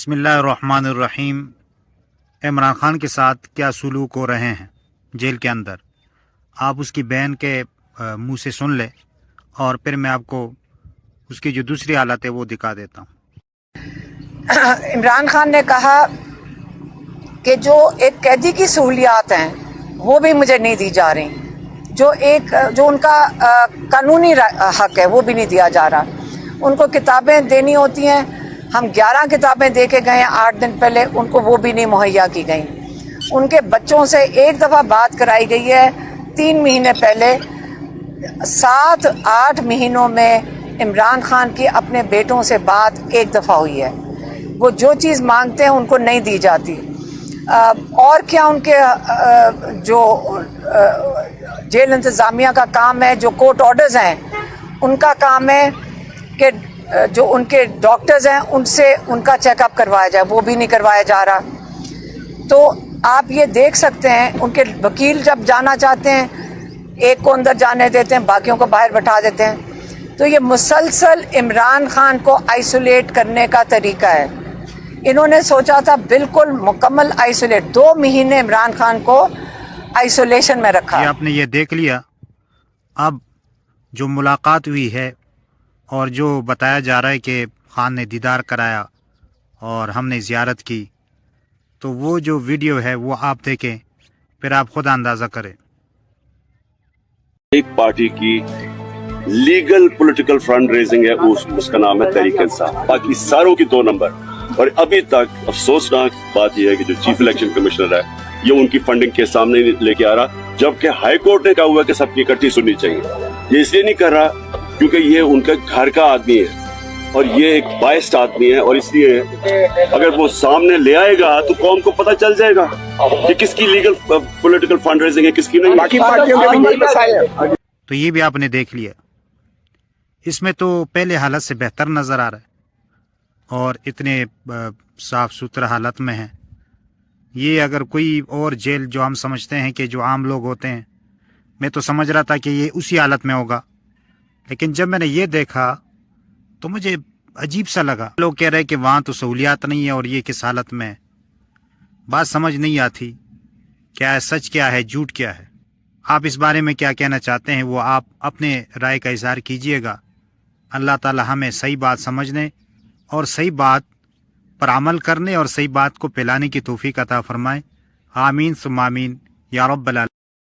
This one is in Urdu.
بسم اللہ الرحمن الرحیم۔ عمران خان کے ساتھ کیا سلوک ہو رہے ہیں جیل کے اندر، آپ اس کی بہن کے منہ سے سن لیں اور پھر میں آپ کو اس کی جو دوسری حالت ہے وہ دکھا دیتا ہوں۔ عمران خان نے کہا کہ جو ایک قیدی کی سہولیات ہیں وہ بھی مجھے نہیں دی جا رہی، جو ان کا قانونی حق ہے وہ بھی نہیں دیا جا رہا۔ ان کو کتابیں دینی ہوتی ہیں، ہم 11 کتابیں دے کے گئے ہیں 8 دن پہلے، ان کو وہ بھی نہیں مہیا کی گئیں۔ ان کے بچوں سے ایک دفعہ بات کرائی گئی ہے 3 مہینے پہلے، 7-8 مہینوں میں عمران خان کی اپنے بیٹوں سے بات ایک دفعہ ہوئی ہے۔ وہ جو چیز مانگتے ہیں ان کو نہیں دی جاتی۔ اور کیا ان کے جو جیل انتظامیہ کا کام ہے، جو کورٹ آرڈرز ہیں ان کا کام ہے کہ جو ان کے ڈاکٹرز ہیں ان سے ان کا چیک اپ کروایا جائے، وہ بھی نہیں کروایا جا رہا۔ تو آپ یہ دیکھ سکتے ہیں ان کے وکیل جب جانا چاہتے ہیں ایک کو اندر جانے دیتے ہیں، باقیوں کو باہر بٹھا دیتے ہیں۔ تو یہ مسلسل عمران خان کو آئسولیٹ کرنے کا طریقہ ہے۔ انہوں نے سوچا تھا بالکل مکمل آئسولیٹ، 2 مہینے عمران خان کو آئسولیشن میں رکھا۔ آپ نے یہ دیکھ لیا، اب جو ملاقات ہوئی ہے اور جو بتایا جا رہا ہے کہ خان نے دیدار کرایا اور ہم نے زیارت کی، تو وہ جو ویڈیو ہے وہ آپ دیکھیں، پھر آپ خود اندازہ کریں۔ ایک پارٹی کی لیگل پولیٹیکل فنڈ ریزنگ ہے، اس کا نام ہے تحریک انصاف، باقی ساروں کی 2 نمبر۔ اور ابھی تک افسوسناک بات یہ ہے کہ جو چیف الیکشن کمشنر ہے یہ ان کی فنڈنگ کے سامنے لے کے آ رہا، جبکہ ہائی کورٹ نے کہا ہوا کہ سب کی اکٹھی سننی چاہیے۔ یہ اس لیے نہیں کر رہا کیونکہ یہ ان کا گھر کا آدمی ہے اور یہ ایک بائسڈ آدمی ہے، اور اس لیے اگر وہ سامنے لے آئے گا تو قوم کو پتہ چل جائے گا کہ کس کی لیگل پولیٹیکل فنڈ ریزنگ ہے، کس کی نہیں۔ باقی پارٹیوں کے بھی یہی مسائل ہیں۔ تو یہ بھی آپ نے دیکھ لیا، اس میں تو پہلے حالت سے بہتر نظر آ رہا ہے اور اتنے صاف ستھرا حالت میں ہیں۔ یہ اگر کوئی اور جیل جو ہم سمجھتے ہیں کہ جو عام لوگ ہوتے ہیں، میں تو سمجھ رہا تھا کہ یہ اسی حالت میں ہوگا، لیکن جب میں نے یہ دیکھا تو مجھے عجیب سا لگا۔ لوگ کہہ رہے کہ وہاں تو سہولیات نہیں ہے اور یہ کس حالت میں ہے، بات سمجھ نہیں آتی کیا ہے سچ، کیا ہے جھوٹ، کیا ہے۔ آپ اس بارے میں کیا کہنا چاہتے ہیں وہ آپ اپنے رائے کا اظہار کیجئے گا۔ اللہ تعالی ہمیں صحیح بات سمجھنے اور صحیح بات پر عمل کرنے اور صحیح بات کو پھیلانے کی توفیق عطا فرمائے۔ آمین ثم آمین یا رب العالمین۔